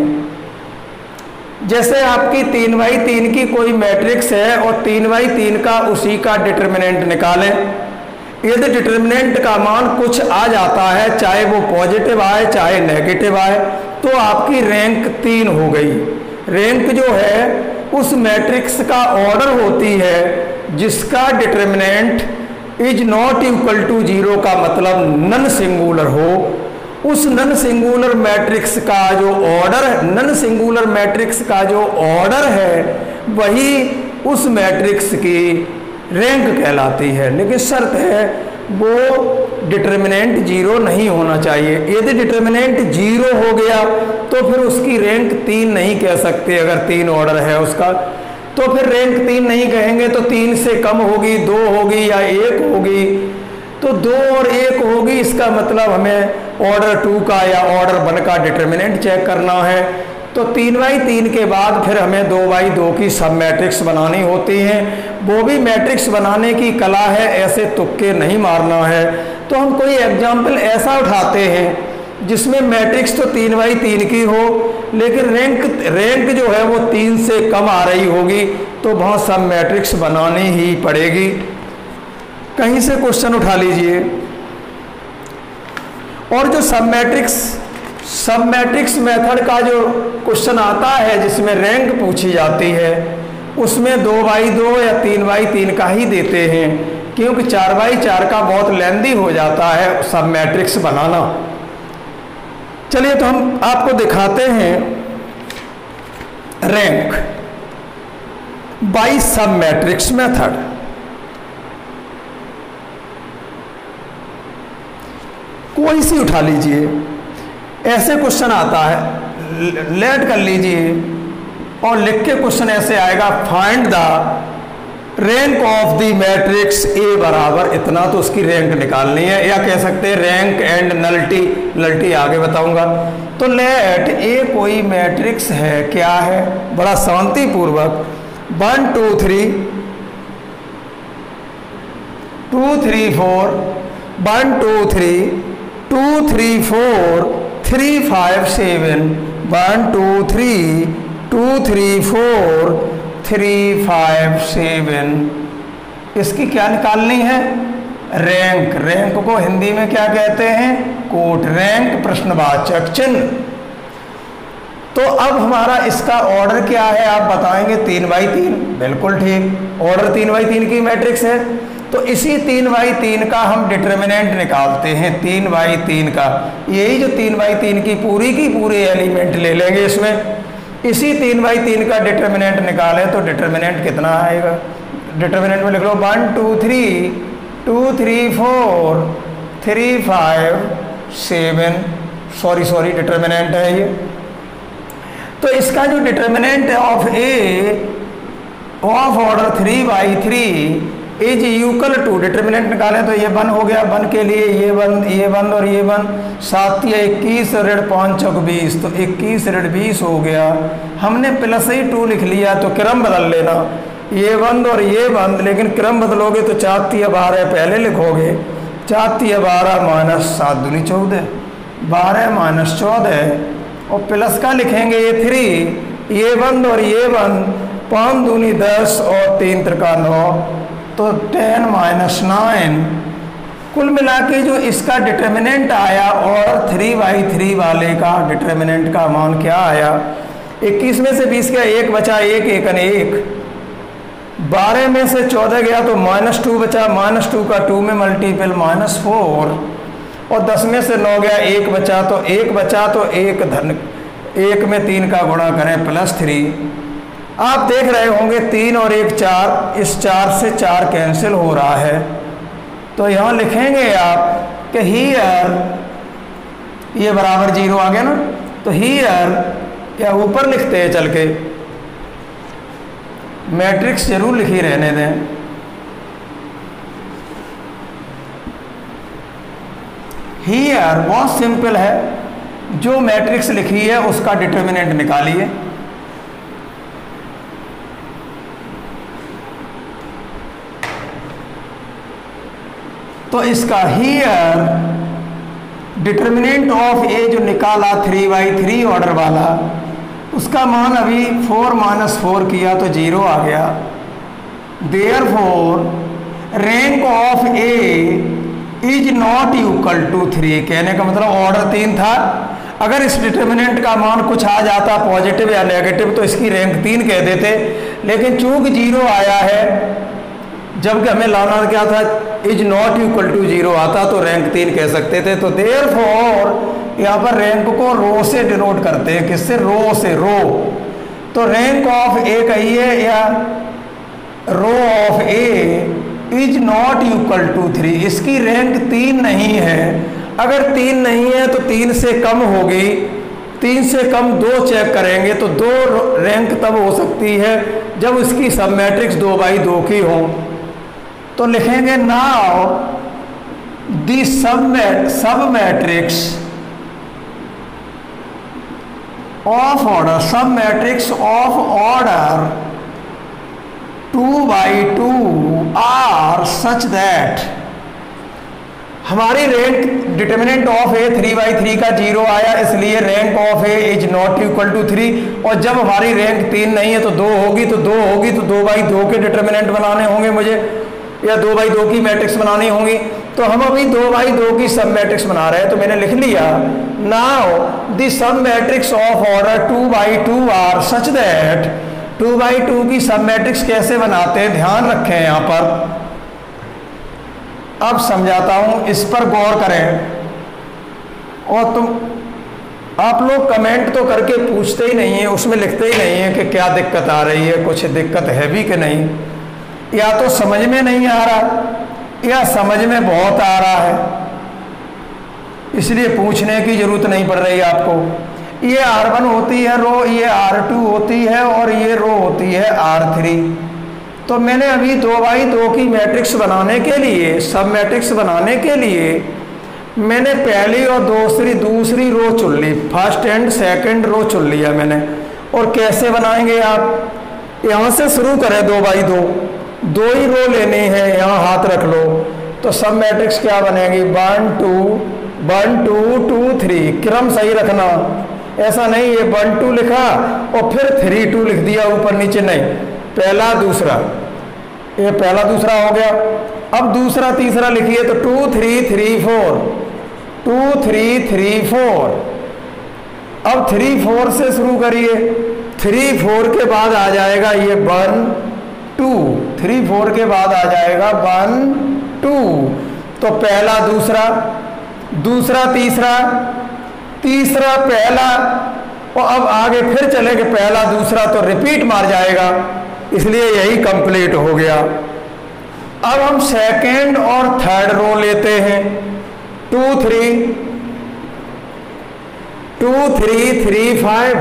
जैसे आपकी 3x3 की कोई मैट्रिक्स है और 3x3 का उसी का डिटर्मिनेंट निकालें। यदि डिटर्मिनेंट का मान कुछ आ जाता है, चाहे वो पॉजिटिव आए चाहे नेगेटिव आए, तो आपकी रैंक 3 हो गई। रैंक जो है उस मैट्रिक्स का ऑर्डर होती है जिसका determinant is not equal to 0 का मतलब नन सिंगुलर हो। उस नन सिंगुलर मैट्रिक्स का जो ऑर्डर है, नन सिंगुलर मैट्रिक्स का जो ऑर्डर है वही उस मैट्रिक्स की रैंक कहलाती है। लेकिन शर्त है वो डिटर्मिनेंट 0 नहीं होना चाहिए। यदि डिटर्मिनेंट 0 हो गया तो फिर उसकी रैंक 3 नहीं कह सकते। अगर 3 ऑर्डर है उसका तो फिर रैंक 3 नहीं कहेंगे, तो 3 से कम होगी, 2 होगी या 1 होगी। तो 2 और 1 होगी, इसका मतलब हमें ऑर्डर 2 का या ऑर्डर 1 का डिटर्मिनेंट चेक करना है। तो 3x3 के बाद फिर हमें 2x2 की सब मैट्रिक्स बनानी होती हैं। वो भी मैट्रिक्स बनाने की कला है, ऐसे तुक्के नहीं मारना है। तो हम कोई एग्जाम्पल ऐसा उठाते हैं जिसमें मैट्रिक्स तो 3x3 की हो लेकिन रैंक जो है वो 3 से कम आ रही होगी, तो वहाँ सब मैट्रिक्स बनानी ही पड़ेगी। कहीं से क्वेश्चन उठा लीजिए। और जो सब मैट्रिक्स मेथड का जो क्वेश्चन आता है जिसमें रैंक पूछी जाती है, उसमें 2x2 या 3x3 का ही देते हैं, क्योंकि 4x4 का बहुत लेंदी हो जाता है सब मैट्रिक्स बनाना। चलिए तो हम आपको दिखाते हैं रैंक बाय सब मैट्रिक्स मेथड। कोई सी उठा लीजिए, ऐसे क्वेश्चन आता है, लेट कर लीजिए और लिख के क्वेश्चन ऐसे आएगा, find the rank of the matrix A बराबर इतना, तो उसकी रैंक निकालनी है। या कह सकते हैं रैंक एंड नल्टी आगे बताऊंगा। तो लेट ए कोई मैट्रिक्स है, क्या है, बड़ा शांतिपूर्वक 1 2 3 2 3 4 1 2 3 2 3 4 3 5 7 1 2 3 2 3 4 3 5 7। इसकी क्या निकालनी है? रैंक। रैंक को हिंदी में क्या कहते हैं? कोट रैंक प्रश्नवाचक चिन्ह। तो अब हमारा इसका ऑर्डर क्या है आप बताएंगे? 3x3। बिल्कुल ठीक, ऑर्डर 3x3 की मैट्रिक्स है। तो इसी 3x3 का हम डिटर्मिनेंट निकालते हैं। 3x3 का यही जो 3x3 की पूरे एलिमेंट ले लेंगे इसमें, इसी 3x3 का डिटर्मिनेंट निकालें तो डिटर्मिनेंट कितना आएगा? डिटर्मिनेंट में लिख लो 1 2 3 2 3 4 3 5 7। सॉरी डिटर्मिनेंट है ये। तो इसका जो determinant of A of order 3x3 is equal to, determinant निकालें तो ये 1 हो गया, 1 के लिए ये 1 और ये 1, 7 या 21 ऋण 5 चौक 20, तो 21 ऋण 20 हो गया। हमने प्लस ही 2 लिख लिया तो क्रम बदल लेना, ये 1 और ये 1, लेकिन क्रम बदलोगे तो 4 3 12 पहले लिखोगे, 4 3 12 माइनस 7 दूनी 14, 12 माइनस 14 और प्लस का लिखेंगे ये 3, ये 1 और ये 1, 5 दूनी 10 और 3 त्रिका 9, तो 10 - 9। कुल मिला के जो इसका डिटर्मिनेंट आया और 3/3 वाले का डिटर्मिनेंट का मान क्या आया, 21 में से 20 गया, 1 बचा, 1 एकन 1। 12 में से 14 गया तो -2 बचा, -2 का 2 में मल्टीपल -4, और 10 में से 9 गया, 1 बचा, तो 1 बचा, तो 1 में 3 का गुणा करें +3। आप देख रहे होंगे 3 और 1 4, इस 4 से 4 कैंसिल हो रहा है, तो यहाँ लिखेंगे आप कि हीयर, ये बराबर 0 आ गया ना, तो हीयर, या ऊपर लिखते हैं चल के, मैट्रिक्स जरूर लिखी रहने दें। हीयर बहुत सिंपल है, जो मैट्रिक्स लिखी है उसका डिटर्मिनेंट निकालिए। तो इसका हीयर डिटर्मिनेंट ऑफ ए जो निकाला 3/3 ऑर्डर वाला, उसका मान अभी 4 - 4 किया तो 0 आ गया। Therefore rank of A is not equal to 3। कहने का मतलब ऑर्डर 3 था, अगर इस डिटर्मिनेंट का मान कुछ आ जाता पॉजिटिव या नेगेटिव तो इसकी रैंक 3 कह देते, लेकिन चूंकि 0 आया है, जबकि हमें लाना क्या था, इज नॉट इक्वल टू 0 आता तो रैंक 3 कह सकते थे। तो देयरफॉर यहाँ पर रैंक को रो से डिनोट करते हैं, किससे, रो से, रो। तो रैंक ऑफ ए कहिए या rho of A is not equal to 3, इसकी रैंक 3 नहीं है। अगर 3 नहीं है तो 3 से कम होगी, 3 से कम 2 चेक करेंगे तो 2 रैंक तब हो सकती है जब उसकी सब मैट्रिक्स 2/2 की हो। तो लिखेंगे now the sub matrix of order, sub matrix of order 2/2 are such that, हमारी रैंक डिटर्मिनेंट ऑफ ए 3/3 का 0 आया, इसलिए rank of A is not equal to 3। और जब हमारी रैंक 3 नहीं है तो 2 होगी, तो 2 होगी तो 2/2 के डिटर्मिनेंट बनाने होंगे मुझे, या 2/2 की मैट्रिक्स बनानी होंगी। तो हम अभी 2/2 की सब मैट्रिक्स बना रहे हैं, तो मैंने लिख लिया now the sub matrix of order 2/2 are such that, 2/2 की सब मैट्रिक्स कैसे बनाते हैं ध्यान रखें यहाँ पर। अब समझाता हूँ, इस पर गौर करें। और आप लोग कमेंट तो करके पूछते ही नहीं है, उसमें लिखते ही नहीं है कि क्या दिक्कत आ रही है, कुछ दिक्कत है भी कि नहीं, या तो समझ में नहीं आ रहा या समझ में बहुत आ रहा है, इसलिए पूछने की जरूरत नहीं पड़ रही आपको। ये R1 होती है रो, ये R2 होती है और ये रो होती है R3। तो मैंने अभी 2/2 की मैट्रिक्स बनाने के लिए, सब मैट्रिक्स बनाने के लिए मैंने पहली और दूसरी रो चुन ली, फर्स्ट एंड सेकंड रो चुन लिया मैंने। और कैसे बनाएंगे आप, यहाँ से शुरू करें 2/2, 2 ही रो लेनी है, यहाँ हाथ रख लो। तो सब मैट्रिक्स क्या बनेगी, 1 2 2 3, क्रम सही रखना, ऐसा नहीं ये 1 2 लिखा और फिर 3 2 लिख दिया ऊपर नीचे, नहीं, पहला दूसरा, ये पहला दूसरा हो गया। अब दूसरा तीसरा लिखिए तो 2 3 3 4, 2 3 3 4। अब 3 4 से शुरू करिए, 3 4 के बाद आ जाएगा ये 1 2, 3 4 के बाद आ जाएगा 1 2। तो पहला दूसरा, दूसरा तीसरा, तीसरा पहला, और अब आगे फिर चलेंगे पहला दूसरा तो रिपीट मार जाएगा, इसलिए यही कंप्लीट हो गया। अब हम सेकेंड और थर्ड रो लेते हैं, 2 3 3 5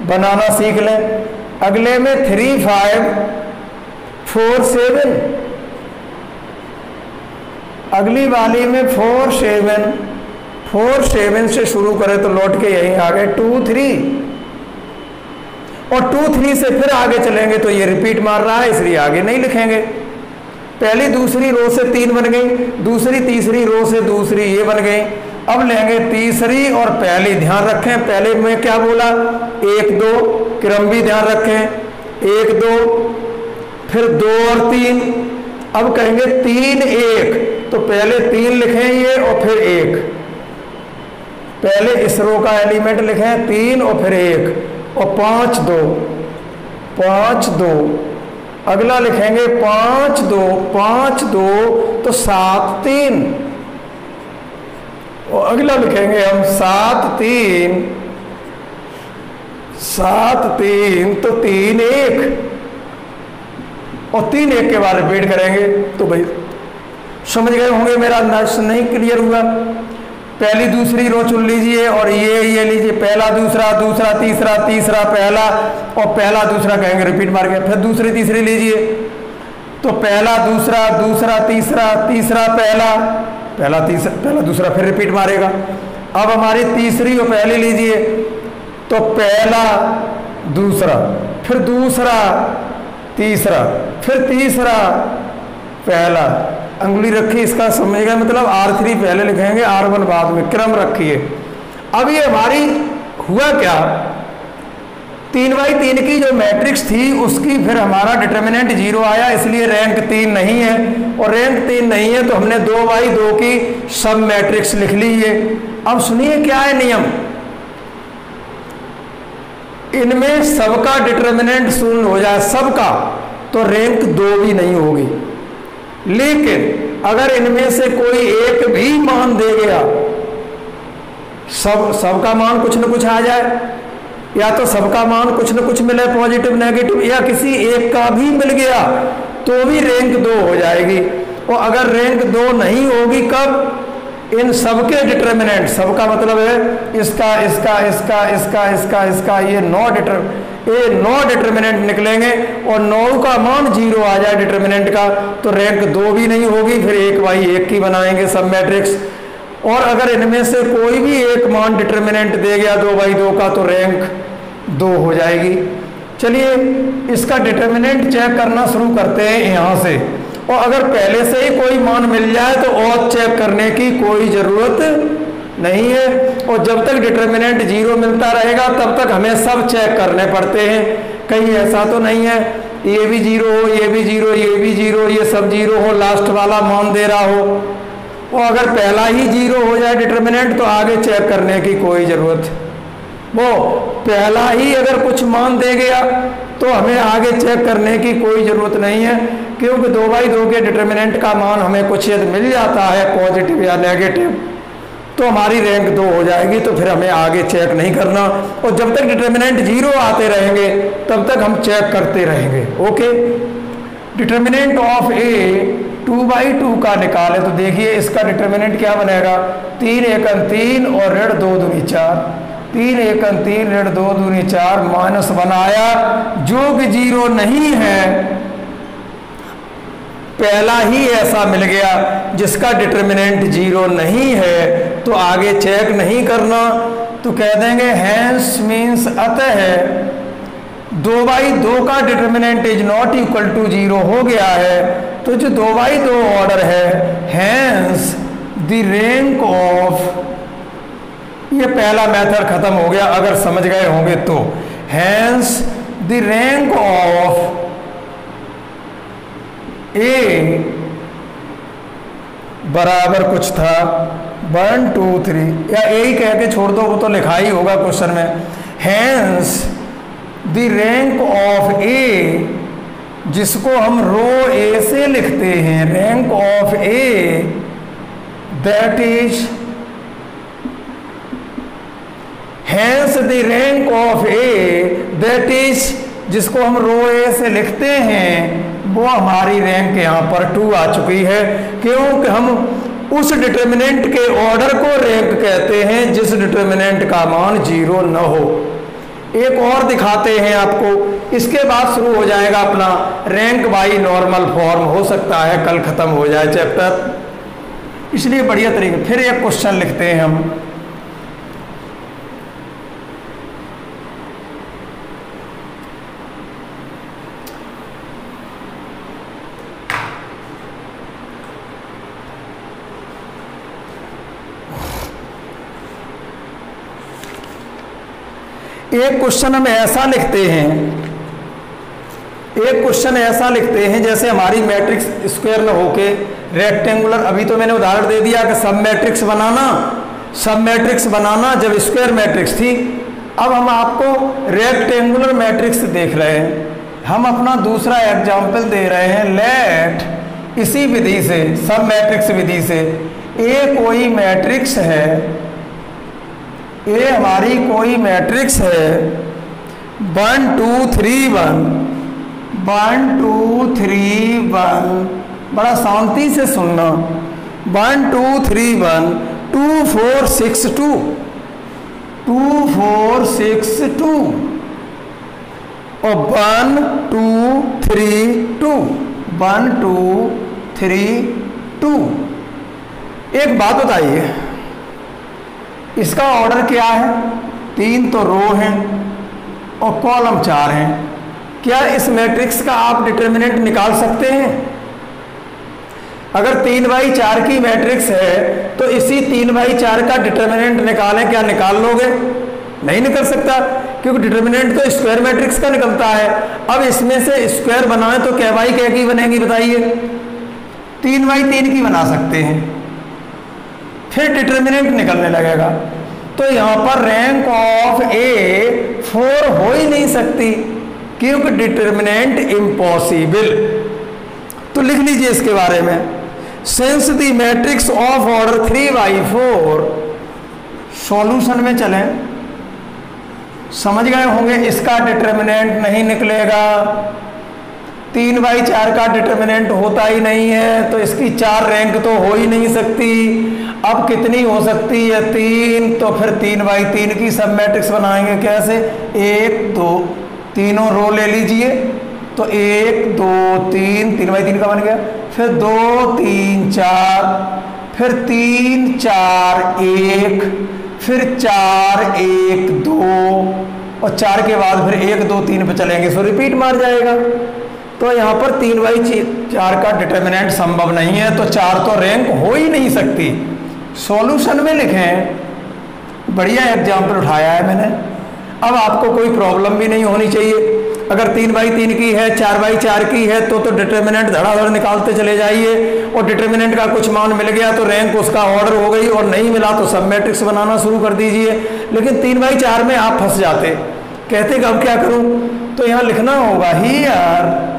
बनाना सीख लें। अगले में 3 5 4 7, अगली वाली में 4 7 से शुरू करें तो लौट के यहीं आ गए 2 3, और 2 3 से फिर आगे चलेंगे तो ये रिपीट मार रहा है, इसलिए आगे नहीं लिखेंगे। पहली दूसरी रो से 3 बन गई, दूसरी तीसरी रो से दूसरी ये बन गई। अब लेंगे तीसरी और पहली, ध्यान रखें पहले में क्या बोला, 1 2, क्रम भी ध्यान रखें। 1 2, फिर 2 और 3। अब कहेंगे 3 1, तो पहले 3 लिखें ये और फिर 1, पहले इस रो का एलिमेंट लिखें 3 और फिर 1, और 5 2 5 2, अगला लिखेंगे 5 2 5 2, तो 7 3, और अगला लिखेंगे हम 7 3 7 3, तो 3 1, और 3 1 के बाद रिपीट करेंगे। तो भाई समझ गए होंगे, मेरा नर्स नहीं क्लियर हुआ। पहली दूसरी रो चुन लीजिए और ये लीजिए, पहला दूसरा दूसरा तीसरा तीसरा पहला, और पहला दूसरा कहेंगे रिपीट मार के। फिर दूसरी तीसरी लीजिए, तो पहला दूसरा दूसरा तीसरा तीसरा पहला, पहला तीसरा पहला दूसरा, फिर रिपीट मारेगा। अब हमारी तीसरी और पहली लीजिए, तो पहला दूसरा, फिर दूसरा तीसरा, फिर तीसरा पहला, अंगुली रखी, इसका समझेगा मतलब R3 पहले लिखेंगे, R1 बाद में, क्रम रखिए। अब ये हमारी हुआ क्या, 3×3 की जो मैट्रिक्स थी उसकी फिर हमारा डिटर्मिनेंट 0 आया, इसलिए रैंक 3 नहीं है, और रैंक 3 नहीं है तो हमने 2×2 की सब मैट्रिक्स लिख ली है। अब सुनिए क्या है नियम, इनमें सबका डिटर्मिनेंट 0 हो जाए, सबका, तो रैंक 2 भी नहीं होगी। लेकिन अगर इनमें से कोई एक भी मान दे गया, सबका मान कुछ न कुछ आ जाए, या तो सबका मान कुछ न कुछ मिले, पॉजिटिव नेगेटिव, या किसी एक का भी मिल गया, तो भी रैंक 2 हो जाएगी। और अगर रैंक 2 नहीं होगी कब, इन सबके डिटर्मिनेंट, सबका मतलब है इसका इसका इसका इसका इसका इसका, ये 9 डिटर्मिनेंट निकलेंगे, और 9 का मान 0 आ जाए डिटर्मिनेंट का, तो रैंक 2 भी नहीं होगी, फिर 1×1 की बनाएंगे सब मैट्रिक्स। और अगर इनमें से कोई भी एक मान डिटर्मिनेंट दे गया 2×2 का, तो रैंक 2 हो जाएगी। चलिए इसका डिटर्मिनेंट चेक करना शुरू करते हैं यहाँ से, और अगर पहले से ही कोई मान मिल जाए तो और चेक करने की कोई ज़रूरत नहीं है। और जब तक डिटर्मिनेंट 0 मिलता रहेगा तब तक हमें सब चेक करने पड़ते हैं, कहीं ऐसा तो नहीं है ये भी 0 हो, ये भी 0, ये भी 0, ये सब 0 हो, लास्ट वाला मान दे रहा हो। और अगर पहला ही 0 हो जाए डिटर्मिनेंट तो आगे चेक करने की कोई ज़रूरत, वो पहला ही अगर कुछ मान दे गया तो हमें आगे चेक करने की कोई ज़रूरत नहीं है, क्योंकि 2×2 के डिटर्मिनेंट का मान हमें कुछ यदि मिल जाता है पॉजिटिव या नेगेटिव, तो हमारी रैंक 2 हो जाएगी, तो फिर हमें आगे चेक नहीं करना। और जब तक डिटर्मिनेंट 0 आते रहेंगे तब तक हम चेक करते रहेंगे। ओके, डिटर्मिनेंट ऑफ ए 2×2 का निकाले, तो देखिए इसका डिटर्मिनेंट क्या बनेगा, 3 1 3 और ऋण 2 दूनी 4, 3 1 3 ऋण 2 दूनी 4, -1 आया, जो कि 0 नहीं है, पहला ही ऐसा मिल गया जिसका डिटर्मिनेंट 0 नहीं है, तो आगे चेक नहीं करना। तो कह देंगे हैंस मीन्स अतः 2×2 का determinant is not equal to 0 हो गया है, तो जो 2×2 ऑर्डर है, हैंस द रैंक ऑफ, ये पहला मेथड खत्म हो गया अगर समझ गए होंगे तो, हैंस द रैंक ऑफ ए बराबर कुछ था 1 2 3, या ए ही कह के छोड़ दो, वो तो लिखा ही होगा क्वेश्चन में। Hence the rank of A, जिसको हम रो ए से लिखते हैं, rank of A that is, hence the rank of A that is, जिसको हम रो ए से लिखते हैं, वो हमारी रैंक यहाँ पर 2 आ चुकी है, क्योंकि हम उस डिटर्मिनेंट के ऑर्डर को रैंक कहते हैं जिस डिटर्मिनेंट का मान 0 न हो। एक और दिखाते हैं आपको, इसके बाद शुरू हो जाएगा अपना रैंक बाई नॉर्मल फॉर्म, हो सकता है कल खत्म हो जाए चैप्टर, इसलिए बढ़िया तरीके। फिर एक क्वेश्चन लिखते हैं हम, एक क्वेश्चन हम ऐसा लिखते हैं एक क्वेश्चन ऐसा लिखते हैं जैसे हमारी मैट्रिक्स स्क्वायर में होके रेक्टेंगुलर, अभी तो मैंने उदाहरण दे दिया कि सब मैट्रिक्स बनाना जब स्क्वायर मैट्रिक्स थी। अब हम आपको रेक्टेंगुलर मैट्रिक्स देख रहे हैं। हम अपना दूसरा एग्जाम्पल दे रहे हैं। लेट इसी विधि से, सब मैट्रिक्स विधि से, ए कोई मैट्रिक्स है, ए हमारी कोई मैट्रिक्स है 1 2 3 1 1 2 3 1, बड़ा शांति से सुनना, 1 2 3 1 2 4 6 2 2 4 6 2 और 1 2 3 2 1 2 3 2। एक बात बताइए, इसका ऑर्डर क्या है? 3 तो रो हैं और कॉलम 4 हैं। क्या इस मैट्रिक्स का आप डिटर्मिनेंट निकाल सकते हैं? अगर 3/4 की मैट्रिक्स है तो इसी 3/4 का डिटर्मिनेंट निकालें, क्या निकाल लोगे? नहीं निकल सकता, क्योंकि डिटर्मिनेंट तो स्क्वायर मैट्रिक्स का निकलता है। अब इसमें से स्क्वायर बनाएं तो क्या बाई क्या की बनेगी बताइए? 3/3 की बना सकते हैं, फिर डिटर्मिनेंट निकलने लगेगा। तो यहाँ पर रैंक ऑफ ए 4 हो ही नहीं सकती, क्योंकि डिटर्मिनेंट इम्पॉसिबल। तो लिख लीजिए इसके बारे में, since the matrix of order 3/4, solution में चलें, समझ गए होंगे इसका डिटर्मिनेंट नहीं निकलेगा। 3/4 का डिटर्मिनेंट होता ही नहीं है, तो इसकी 4 रैंक तो हो ही नहीं सकती। अब कितनी हो सकती है? 3। तो फिर 3/3 की सब मैट्रिक्स बनाएंगे कैसे? 1 2 तीनों रो ले लीजिए, तो 1 2 3 3/3 का बन गया, फिर 2 3 4, फिर 3 4 1, फिर 4 1 2 और 4 के बाद फिर 1 2 3 पे चलेंगे, सो रिपीट मार जाएगा। तो यहाँ पर 3/4 का डिटर्मिनेंट संभव नहीं है, तो 4 तो रैंक हो ही नहीं सकती। सॉल्यूशन में लिखें, बढ़िया एग्जाम्पल उठाया है मैंने। अब आपको कोई प्रॉब्लम भी नहीं होनी चाहिए। अगर 3/3 की है, 4/4 की है, तो डिटर्मिनेंट धड़ाधड़ निकालते चले जाइए, और डिटर्मिनेंट का कुछ मान मिल गया तो रैंक उसका ऑर्डर हो गई, और नहीं मिला तो सब मैट्रिक्स बनाना शुरू कर दीजिए। लेकिन 3/4 में आप फंस जाते, कहते कि अब क्या करूं? तो यहाँ लिखना होगा हियर,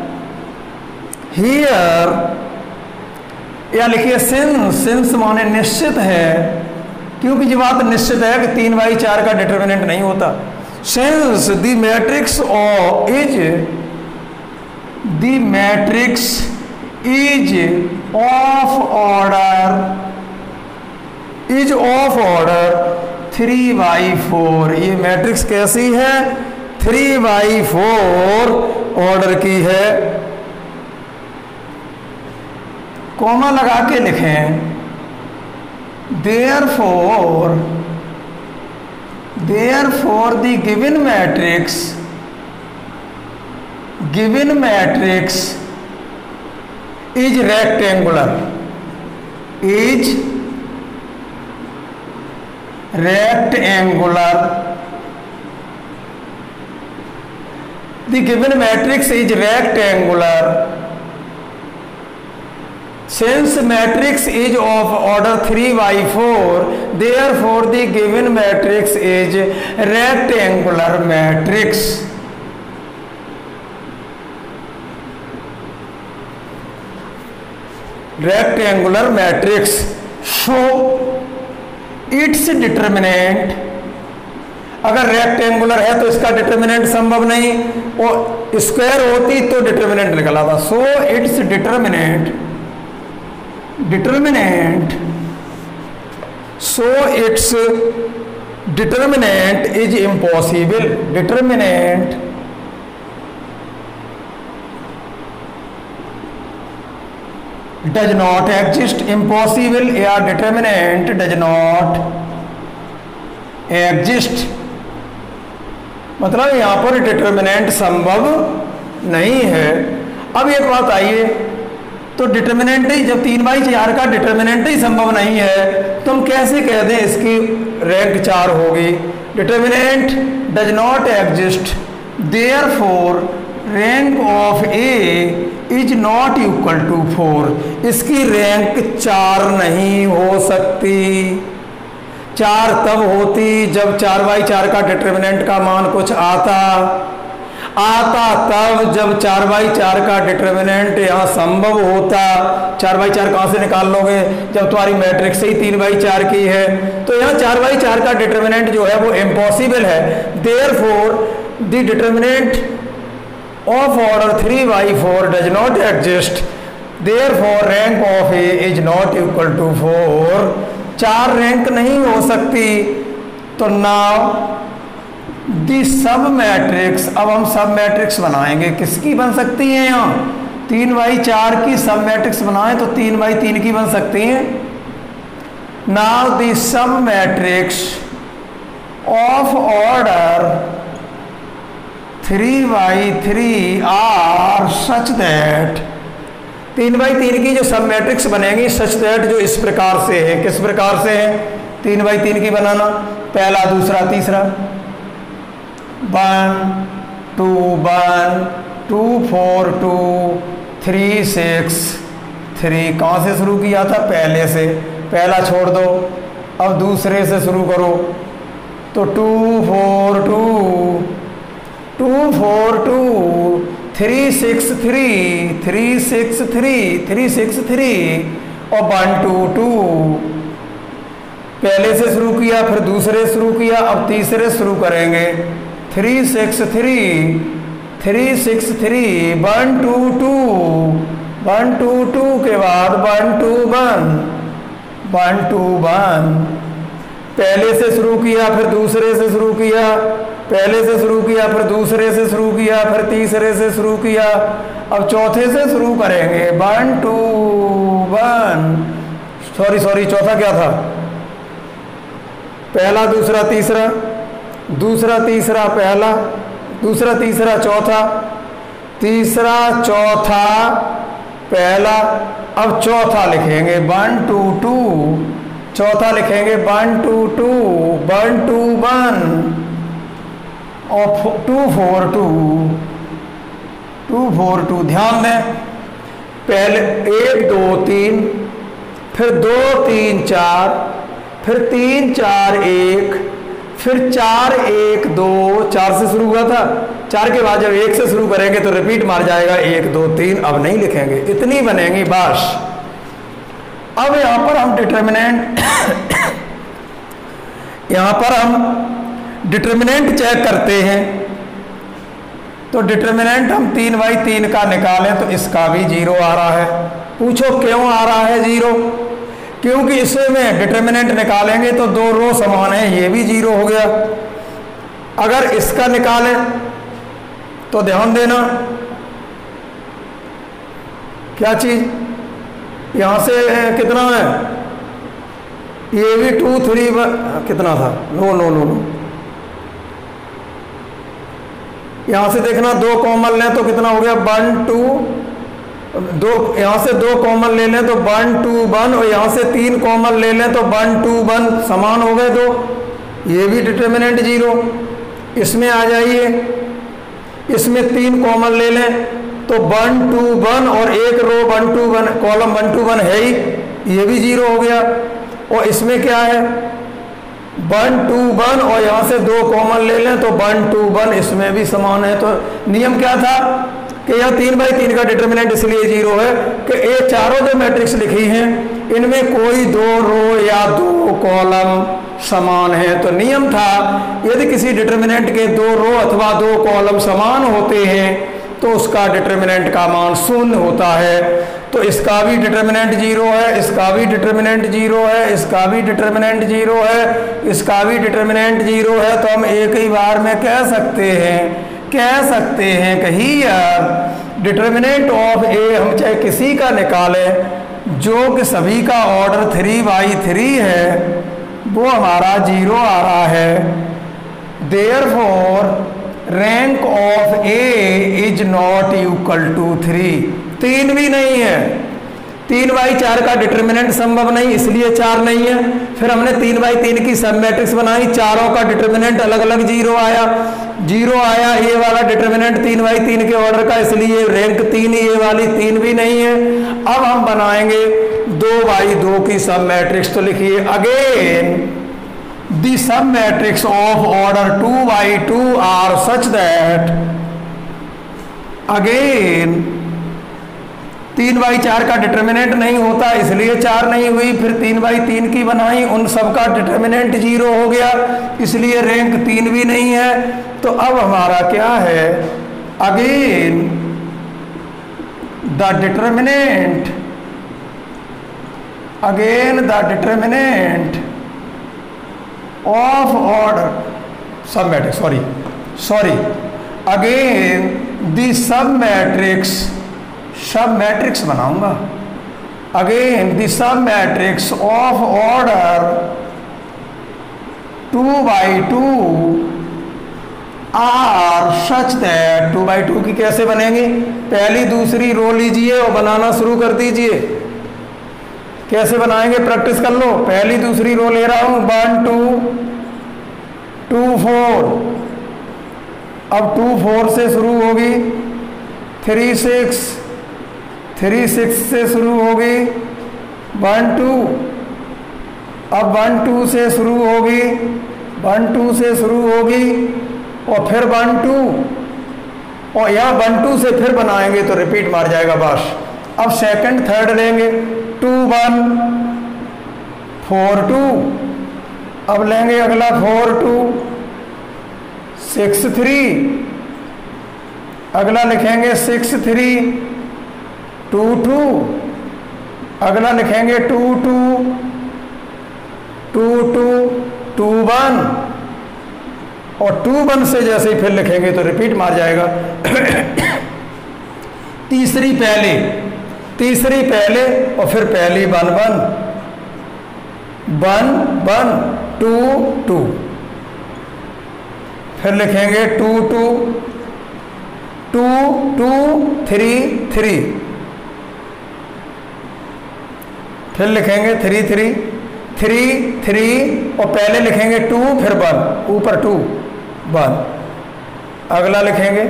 या लिखिए सिंस माने निश्चित है, क्योंकि ये बात निश्चित है कि 3/4 का डिटर्मिनेंट नहीं होता। Since the matrix is of order 3/4। ये मैट्रिक्स कैसी है? 3/4 ऑर्डर की है। कॉमा लगा के लिखें, therefore the given matrix is rectangular, the given matrix is rectangular. Since matrix is of order 3/4, therefore the given matrix is rectangular matrix. Rectangular matrix. So its determinant, अगर rectangular है तो इसका determinant संभव नहीं, और स्क्वायर होती तो determinant निकल आता। So its determinant is impossible. Determinant does not exist. Impossible या determinant does not exist, मतलब यहाँ पर डिटर्मिनेंट संभव नहीं है। अब एक बात आइए, तो डिटर्मिनेंट ही, जब 3/4 का डिटर्मिनेंट ही संभव नहीं है, तो हम कैसे कह दें इसकी रैंक 4 होगी? Determinant does not exist, therefore rank of A is not equal to 4, इसकी रैंक 4 नहीं हो सकती। 4 तब होती जब 4/4 का डिटर्मिनेंट का मान कुछ आता तब जब 4/4 का डिटर्मिनेंट यहाँ संभव होता। 4/4 कहाँ से निकाल लोगे जब तुम्हारी मैट्रिक्स ही 3/4 की है, तो यहाँ 4/4 का डिटर्मिनेंट जो है वो इम्पॉसिबल है। Therefore the determinant of order 3/4 does not exist, therefore rank of A is not equal to 4, 4 rank नहीं हो सकती। तो नाउ दी सब मैट्रिक्स, अब हम सब मैट्रिक्स बनाएंगे, किसकी बन सकती हैं यहाँ 3/4 की सब मैट्रिक्स बनाएं तो 3/3 की बन सकती हैं। Now the sub matrix of order 3/3 are such that, 3/3 की जो सब मैट्रिक्स बनेगी सच दैट जो इस प्रकार से है। किस प्रकार से है 3/3 की बनाना, पहला दूसरा तीसरा, 1 2 1 2 4 2 3 6 3। कहाँ से शुरू किया था, पहले से, पहला छोड़ दो, अब दूसरे से शुरू करो। तो 2 4 2 2 4 2 3 6 3 3 6 3 3 6 3 और 1 2 2। पहले से शुरू किया, फिर दूसरे शुरू किया, अब तीसरे शुरू करेंगे। 3 6 3 3 6 3 1 2 2 1 2 2 के बाद 1 2 1 1 2 1। पहले से शुरू किया, फिर दूसरे से शुरू किया, पहले से शुरू किया, फिर दूसरे से शुरू किया, फिर तीसरे से शुरू किया, अब चौथे से शुरू करेंगे। 1 2 1 सॉरी चौथा क्या था, पहला दूसरा तीसरा, दूसरा तीसरा पहला, दूसरा तीसरा चौथा, तीसरा चौथा पहला, अब चौथा लिखेंगे 1 2 2, चौथा लिखेंगे 1 2 2 1 2 1 और 2 4 2 2 4 2। ध्यान दें, पहले 1 2 3, फिर 2 3 4, फिर 3 4 1, फिर 4 1 2, 4 से शुरू हुआ था, 4 के बाद जब 1 से शुरू करेंगे तो रिपीट मार जाएगा 1 2 3। अब नहीं लिखेंगे, इतनी बनेंगी बस। अब यहाँ पर हम डिटर्मिनेंट यहाँ पर हम डिटर्मिनेंट चेक करते हैं। तो डिटर्मिनेंट हम 3/3 का निकालें तो इसका भी 0 आ रहा है। पूछो क्यों आ रहा है 0? क्योंकि इसमें डिटर्मिनेंट निकालेंगे तो 2 रो समान है, ये भी 0 हो गया। अगर इसका निकालें तो ध्यान देना क्या चीज, यहां से कितना है, ये भी 2 3 कितना था, नो नो नो नो, यहां से देखना 2 कॉमन लें तो कितना हो गया 1 2 2, यहां से 2 कॉमन ले लें तो 1 2 1 और यहां से 3 कॉमन ले लें तो 1 2 1 समान हो गए 2, ये भी डिटर्मिनेंट 0। इसमें आ जाइए, इसमें 3 कॉमन ले लें तो 1 2 1 और एक रो 1 2 1 कॉलम 1 2 1 है ही, ये भी 0 हो गया। और इसमें क्या है 1 2 1 और यहाँ से 2 कॉमन ले लें तो 1 2 1, इसमें भी समान है। तो नियम क्या था कि यहाँ 3/3 का डिटर्मिनेंट इसलिए 0 है कि ये चारों जो मैट्रिक्स लिखी हैं इनमें कोई 2 रो या 2 कॉलम समान है। तो नियम था यदि किसी डिटर्मिनेंट के 2 रो अथवा 2 कॉलम समान होते हैं तो उसका डिटर्मिनेंट का मान 0 होता है। तो इसका भी डिटर्मिनेंट 0 है, इसका भी डिटर्मिनेंट 0 है, इसका भी डिटर्मिनेंट 0 है, इसका भी डिटर्मिनेंट 0 है। तो हम एक ही बार में कह सकते हैं कि हियर डिटर्मिनेंट ऑफ ए, हम चाहे किसी का निकालें जो कि सभी का ऑर्डर 3/3 है, वो हमारा 0 आ रहा है। Therefore rank of A is not equal to 3, 3 भी नहीं है, 3/4 का डिटर्मिनेंट संभव नहीं, इसलिए 4 नहीं है। फिर हमने 3/3 की सब मैट्रिक्स बनाई, चारों का डिटर्मिनेंट अलग अलग 0 आया, 0 आया। ये वाला डिटर्मिनेंट 3/3 के ऑर्डर का, इसलिए रैंक 3, ये वाली 3 भी नहीं है। अब हम बनाएंगे 2/2 की सब मैट्रिक्स। तो लिखिए again the sub matrix of order 2/2 are such that, again 3/4 का डिटर्मिनेंट नहीं होता, इसलिए 4 नहीं हुई। फिर 3/3 की बनाई, उन सब का डिटर्मिनेंट 0 हो गया, इसलिए रैंक 3 भी नहीं है। तो अब हमारा क्या है, again the determinant, again the determinant of order sub matrix, sorry again the sub matrix, sub matrix बनाऊंगा, again the sub matrix of order 2/2 are such that, 2/2 की कैसे बनेंगी, पहली दूसरी रो लीजिए और बनाना शुरू कर दीजिए। कैसे बनाएंगे प्रैक्टिस कर लो। पहली दूसरी रो ले रहा हूं, 1 2 2 4, अब 2 4 से शुरू होगी, 3 6, 3 6 से शुरू होगी, 1 2, अब 1 2 से शुरू होगी, 1 2 से शुरू होगी और फिर 1 2, और यहाँ 1 2 से फिर बनाएंगे तो रिपीट मार जाएगा बस। अब सेकंड थर्ड लेंगे, 2 1 4 2, अब लेंगे अगला 4 2 6 3, अगला लिखेंगे 6 3 2 2, अगला लिखेंगे 2 2 2 2 2 1, और 2 1 से जैसे ही फिर लिखेंगे तो रिपीट मार जाएगा। तीसरी पहले और फिर पहली 1 1 1 1 2 2, फिर लिखेंगे 2 2 2 2 3 3, फिर लिखेंगे 3 3 3 3, और पहले लिखेंगे 2 फिर 1, ऊपर 2 1, अगला लिखेंगे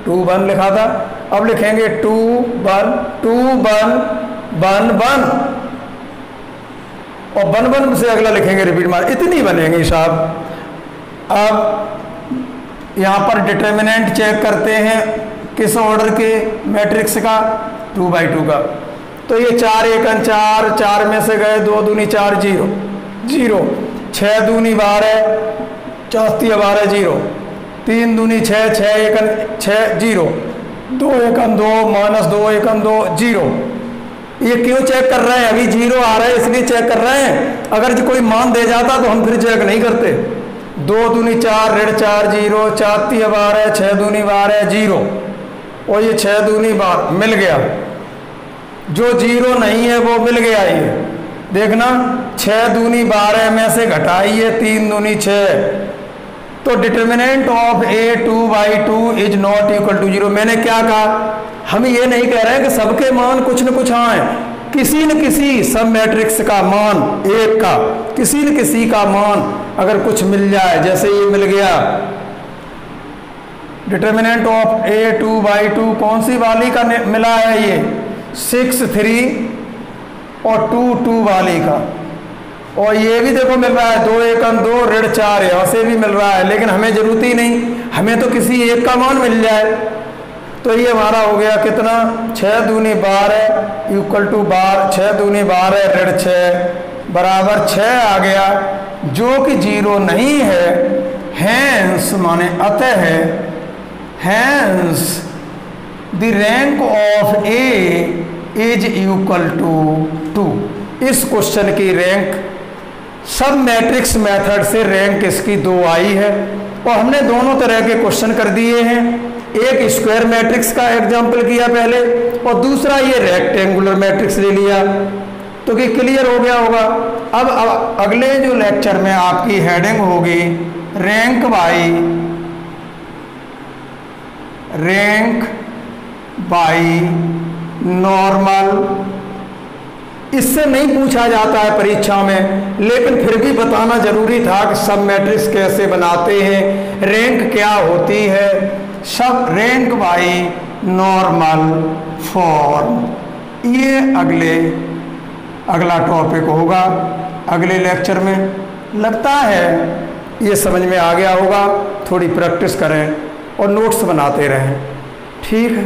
2 1 लिखा था, अब लिखेंगे 2 1 2 1 1 1, और 1 1 से अगला लिखेंगे रिपीट मार, इतनी बनेंगी साहब। अब यहाँ पर डिटर्मिनेंट चेक करते हैं किस ऑर्डर के मैट्रिक्स का, 2/2 का। तो ये 4 1 4, 4 में से गए 2 दूनी 4 0 0, 6 दूनी 12, 4 12 0, 3 दूनी 6 6 1 6 0, 2 1 2 -2 1 2 0। ये क्यों चेक कर रहे हैं, अभी 0 आ रहा है इसलिए चेक कर रहे हैं। अगर कोई मान दे जाता तो हम फिर चेक नहीं करते। 2 दूनी 4 4 0, 4 12, 6 दूनी 12 0, और ये 6 दूनी 12 मिल गया। जो 0 नहीं है वो मिल गया। ये देखना 6 दूनी 12 में से घटाइए 3 दूनी 6, तो determinant of A 2/2 is not equal to 0। मैंने क्या कहा, हम ये नहीं कह रहे हैं कि सबके मान कुछ न कुछ आए, किसी न किसी सब मैट्रिक्स का मान, एक का किसी न किसी का मान अगर कुछ मिल जाए, जैसे ये मिल गया डिटर्मिनेंट ऑफ ए 2/2 कौन सी वाली का मिला है, ये 6 3 और 2 2 वाली का, और ये भी देखो मिल रहा है 2 1 2 4, यहाँ से भी मिल रहा है, लेकिन हमें जरूरत ही नहीं, हमें तो किसी एक का मान मिल जाए। तो ये हमारा हो गया कितना, 6 दूनी 12 इक्वल टू 6 दूनी 12 6 बराबर 6 आ गया, जो कि 0 नहीं है। हैंस माने अतः है, hence the rank of A is equal to 2। इस क्वेश्चन की रैंक सब मैट्रिक्स मेथड से रैंक इसकी 2 आई है, और हमने दोनों तरह के क्वेश्चन कर दिए हैं। एक स्क्वायर मैट्रिक्स का एग्जाम्पल किया पहले, और दूसरा ये रेक्टेंगुलर मैट्रिक्स ले लिया, तो कि क्लियर हो गया होगा। अब अगले जो लेक्चर में आपकी हेडिंग होगी रैंक बाई नॉर्मल इससे नहीं पूछा जाता है परीक्षा में, लेकिन फिर भी बताना जरूरी था कि सब मैट्रिक्स कैसे बनाते हैं, रैंक क्या होती है, सब रैंक बाई नॉर्मल फॉर्म। ये अगला टॉपिक होगा अगले लेक्चर में। लगता है ये समझ में आ गया होगा। थोड़ी प्रैक्टिस करें और नोट्स बनाते रहें। ठीक है।